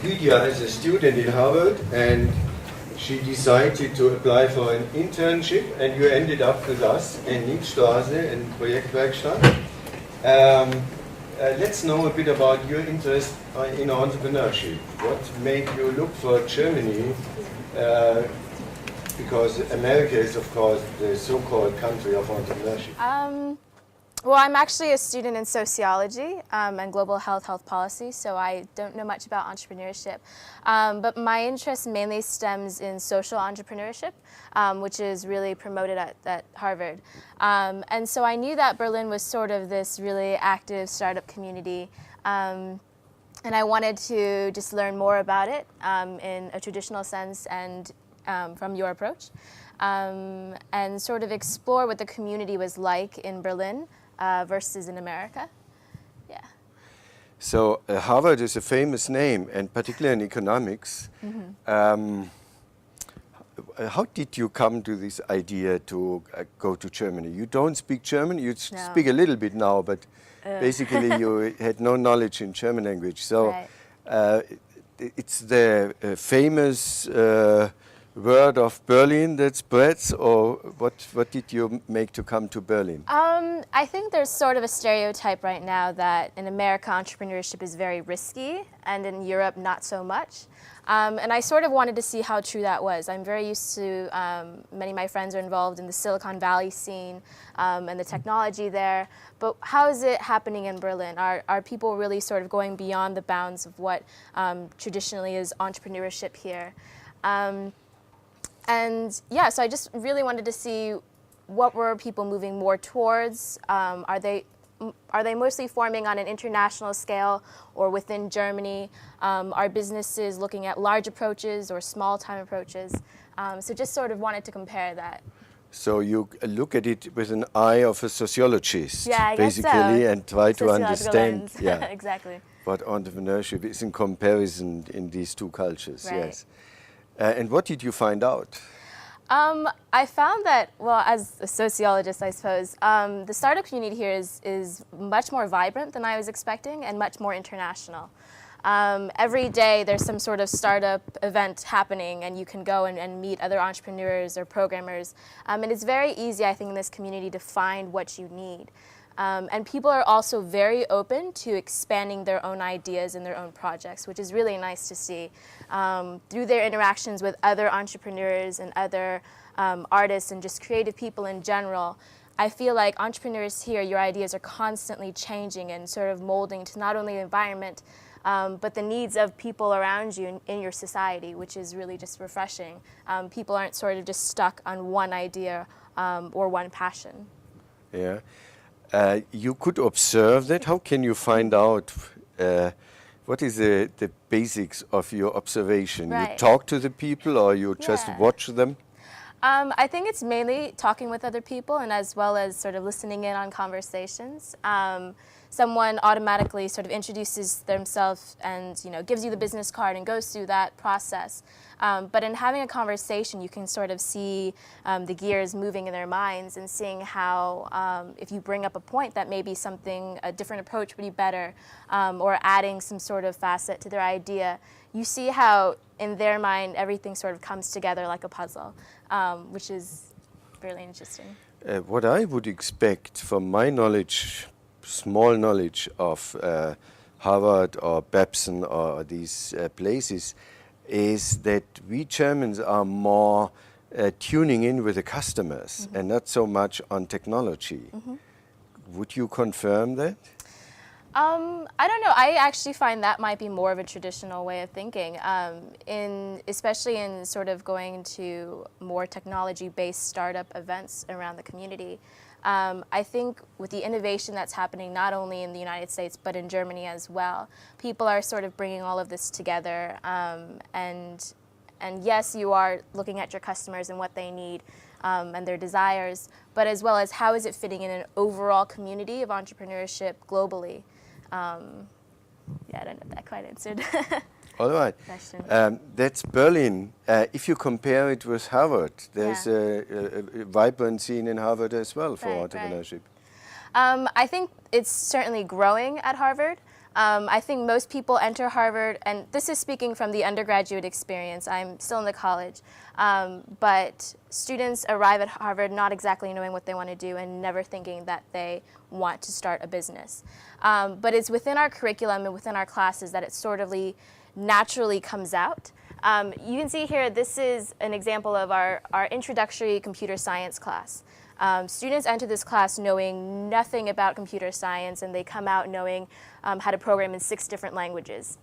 Lydia is a student in Harvard, and she decided to apply for an internship, and you ended up with us in Niedstraße in Projektwerkstatt. Let's know a bit about your interest in entrepreneurship. What made you look for Germany? Because America is, of course, the so-called country of entrepreneurship. Well, I'm actually a student in sociology and global health policy, so I don't know much about entrepreneurship. But my interest mainly stems in social entrepreneurship, which is really promoted at Harvard. And so I knew that Berlin was sort of this really active startup community. And I wanted to just learn more about it in a traditional sense and from your approach, and sort of explore what the community was like in Berlin versus in America. Yeah. So Harvard is a famous name, and particularly in economics. Mm-hmm. How did you come to this idea to go to Germany? You don't speak German, you speak a little bit now, but basically you had no knowledge in German language. So it's the famous word of Berlin that spreads, or what did you make to come to Berlin? I think there's sort of a stereotype right now that in America entrepreneurship is very risky and in Europe not so much. And I sort of wanted to see how true that was. I'm very used to, many of my friends are involved in the Silicon Valley scene and the technology there, but how is it happening in Berlin? Are people really sort of going beyond the bounds of what traditionally is entrepreneurship here? And yeah, so I just really wanted to see what were people moving more towards. Are they mostly forming on an international scale or within Germany? Are businesses looking at large approaches or small time approaches? So just sort of wanted to compare that. So you look at it with an eye of a sociologist, yeah, I guess basically, so. and try to understand exactly. what entrepreneurship is in comparison in these two cultures. Right. Yes. And what did you find out? I found that, well, as a sociologist, I suppose, the startup community here is much more vibrant than I was expecting and much more international. Every day there's some sort of startup event happening, and you can go and meet other entrepreneurs or programmers. And it's very easy, I think, in this community to find what you need. And people are also very open to expanding their own ideas and their own projects, which is really nice to see. Through their interactions with other entrepreneurs and other artists and just creative people in general, I feel like entrepreneurs here, your ideas are constantly changing and sort of molding to not only the environment, but the needs of people around you in your society, which is really just refreshing. People aren't sort of just stuck on one idea or one passion. Yeah. You could observe that. How can you find out what is the basics of your observation? Right. You talk to the people, or you just watch them? I think it's mainly talking with other people, and as well as sort of listening in on conversations. Someone automatically sort of introduces themselves and gives you the business card and goes through that process. But in having a conversation, you can sort of see the gears moving in their minds and seeing how if you bring up a point that maybe a different approach would be better, or adding some sort of facet to their idea, you see how in their mind everything sort of comes together like a puzzle, which is really interesting. What I would expect from my knowledge, small knowledge of Harvard or Babson or these places, is that we Germans are more tuning in with the customers and not so much on technology. Would you confirm that? I don't know. I actually find that might be more of a traditional way of thinking, especially in sort of going to more technology-based startup events around the community. I think with the innovation that's happening not only in the United States but in Germany as well, people are sort of bringing all of this together. And yes, you are looking at your customers and what they need and their desires, but as well as how is it fitting in an overall community of entrepreneurship globally. Yeah, I don't know if that quite answered. All right. question. That's Berlin. If you compare it with Harvard, there's a vibrant scene in Harvard as well for entrepreneurship. I think it's certainly growing at Harvard. I think most people enter Harvard, and this is speaking from the undergraduate experience. I'm still in the college, but students arrive at Harvard not exactly knowing what they want to do and never thinking that they want to start a business. But it's within our curriculum and within our classes that it sort of naturally comes out. You can see here, this is an example of our introductory computer science class. Students enter this class knowing nothing about computer science, and they come out knowing how to program in 6 different languages.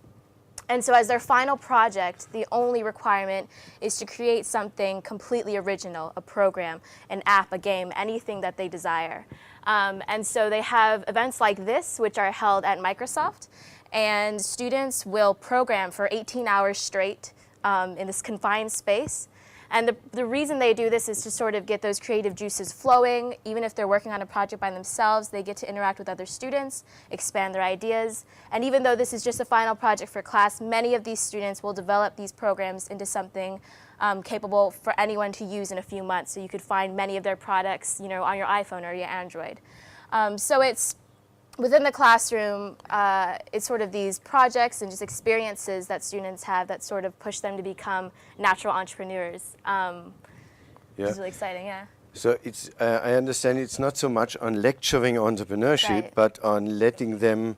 And so as their final project, the only requirement is to create something completely original, a program, an app, a game, anything that they desire. And so they have events like this, which are held at Microsoft, and students will program for 18 hours straight in this confined space. And the reason they do this is to sort of get those creative juices flowing. Even if they're working on a project by themselves, they get to interact with other students, expand their ideas. And even though this is just a final project for class, many of these students will develop these programs into something capable for anyone to use in a few months. So you could find many of their products, on your iPhone or your Android. So it's within the classroom, it's sort of these projects and just experiences that students have that sort of push them to become natural entrepreneurs. It's really exciting, yeah. So it's, I understand it's not so much on lecturing entrepreneurship, but on letting them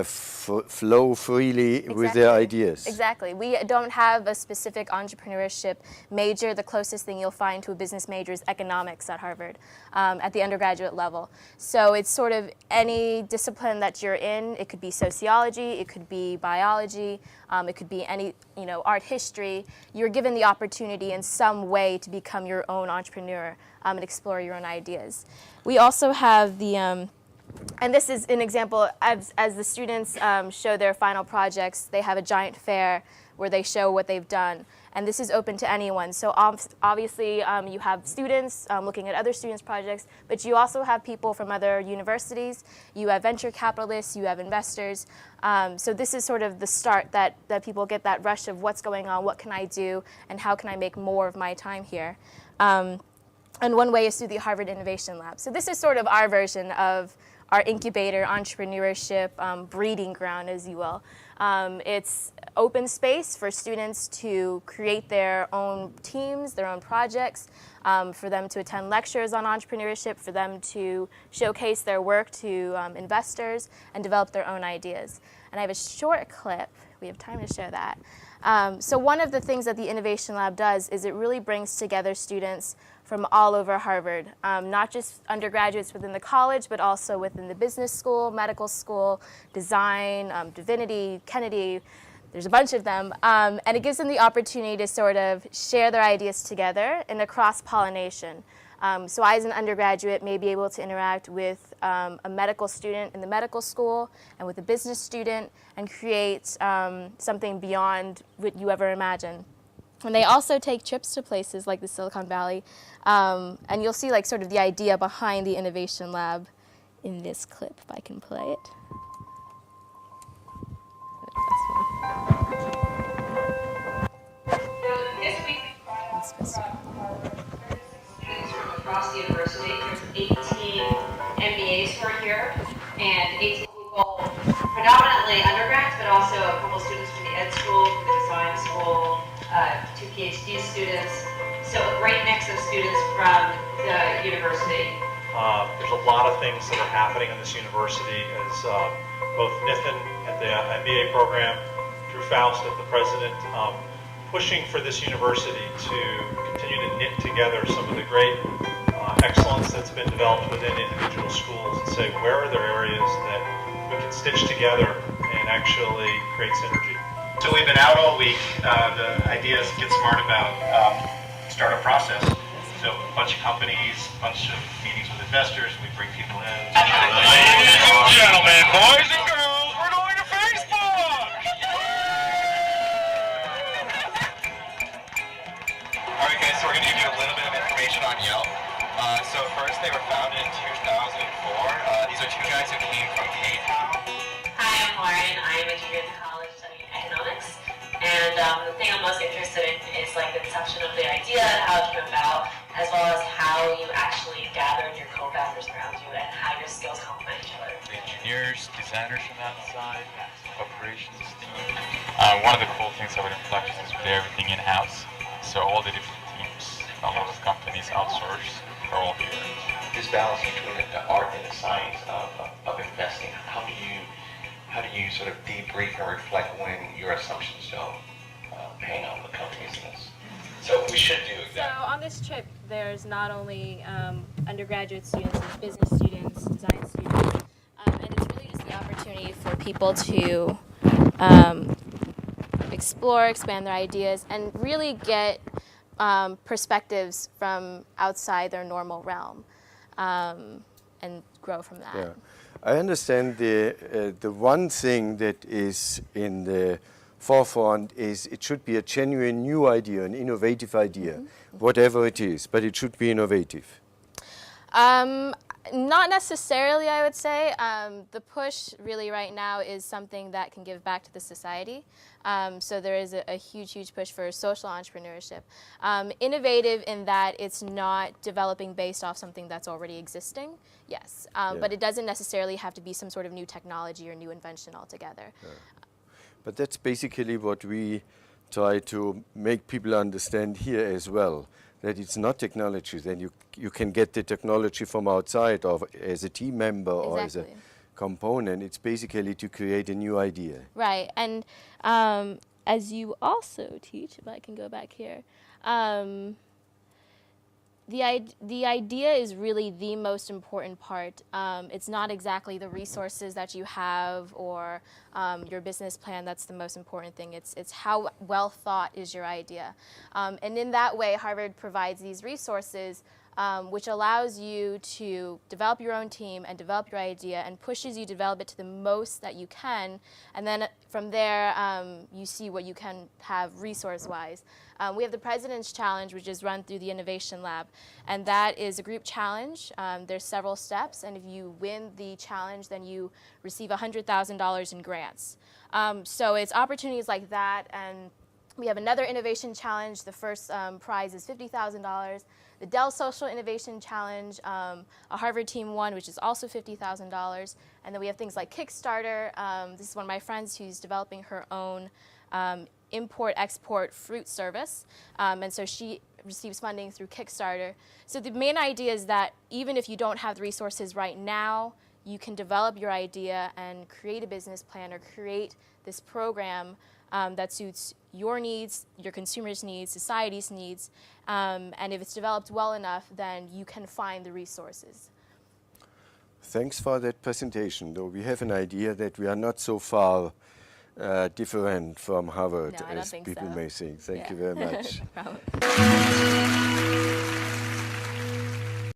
flow freely with their ideas. Exactly. We don't have a specific entrepreneurship major. The closest thing you'll find to a business major is economics at Harvard at the undergraduate level. So it's sort of any discipline that you're in. It could be sociology, it could be biology, it could be any, art history. You're given the opportunity in some way to become your own entrepreneur and explore your own ideas. We also have the and this is an example, as the students show their final projects, they have a giant fair where they show what they've done. And this is open to anyone. So obviously you have students looking at other students' projects, but you also have people from other universities. You have venture capitalists, you have investors. So this is sort of the start that people get that rush of what's going on, what can I do, and how can I make more of my time here. And one way is through the Harvard Innovation Lab. So this is sort of our version of our incubator, entrepreneurship, breeding ground, as you will. It's open space for students to create their own teams, their own projects, for them to attend lectures on entrepreneurship, for them to showcase their work to investors and develop their own ideas. And I have a short clip. We have time to show that. So one of the things that the Innovation Lab does is it really brings together students from all over Harvard, not just undergraduates within the college, but also within the business school, medical school, design, divinity, Kennedy. There's a bunch of them. And it gives them the opportunity to sort of share their ideas together in a cross-pollination. So I, as an undergraduate, may be able to interact with a medical student in the medical school and with a business student and create something beyond what you ever imagine. And they also take trips to places like the Silicon Valley, and you'll see sort of the idea behind the Innovation Lab in this clip, if I can play it. This week we brought out students from across the university. There's 18 MBAs who are here, and 18 people, predominantly undergrads, but also a couple students from the ed school, from the design school, 2 PhD students. So a great mix of students from the university. There's a lot of things that are happening in this university as both Nathan at the MBA program, Drew Faust at the president, pushing for this university to continue to knit together some of the great excellence that's been developed within individual schools and say, where are there areas that we can stitch together and actually create synergy? So we've been out all week. The idea is get smart about startup process. So a bunch of companies, a bunch of meetings with investors, we bring people in. Ladies and gentlemen, boys and girls, we're going to Facebook! Alright guys, so we're going to give you a little bit of information on Yelp. So first, they were founded in 2004. These are 2 guys who came from PayPal. Hi, I'm Lauren. I am a junior in college studying economics. the thing I'm most interested in is like the conception of the idea and how it came about, as well as how you actually gathered your co-founders around you and how your skills complement each other. The engineers, designers from outside, operations team. One of the cool things about Inflex is we do everything in-house. So all the different teams, a lot of companies outsource, are all here. This balance between the art and the science of investing, how do you sort of debrief and reflect when your assumptions don't pan out the company's this? So we should do So exactly. on this trip, there's not only undergraduate students, there's business students, design students, and it's really just the opportunity for people to explore, expand their ideas, and really get perspectives from outside their normal realm, and grow from that. Yeah. I understand the one thing that is in the forefront is it should be a genuine new idea, an innovative idea, whatever it is, but it should be innovative. Not necessarily, I would say. The push really right now is something that can give back to the society. So there is a huge, huge push for social entrepreneurship. Innovative in that it's not developing based off something that's already existing, yes. But it doesn't necessarily have to be some sort of new technology or new invention altogether. Yeah. But that's basically what we try to make people understand here as well, that it's not technology, then you can get the technology from outside or as a team member or as a component. It's basically to create a new idea. Right, and as you also teach, if I can go back here, the idea is really the most important part. It's not exactly the resources that you have or your business plan that's the most important thing. It's how well thought is your idea. And in that way, Harvard provides these resources which allows you to develop your own team and develop your idea and pushes you to develop it to the most that you can. And then from there, you see what you can have resource-wise. We have the President's Challenge, which is run through the Innovation Lab. And that is a group challenge. There's several steps. And if you win the challenge, then you receive $100,000 in grants. So it's opportunities like that. And we have another innovation challenge. The first prize is $50,000. The Dell Social Innovation Challenge, a Harvard team won, which is also $50,000. And then we have things like Kickstarter. This is one of my friends who's developing her own import-export fruit service. And so she receives funding through Kickstarter. So the main idea is that even if you don't have the resources right now, you can develop your idea and create a business plan or create this program that suits your needs, your consumers' needs, society's needs, and if it's developed well enough, then you can find the resources. Thanks for that presentation, though we have an idea that we are not so far different from Harvard No, I don't as think people so. may think. Thank you very much. No problem.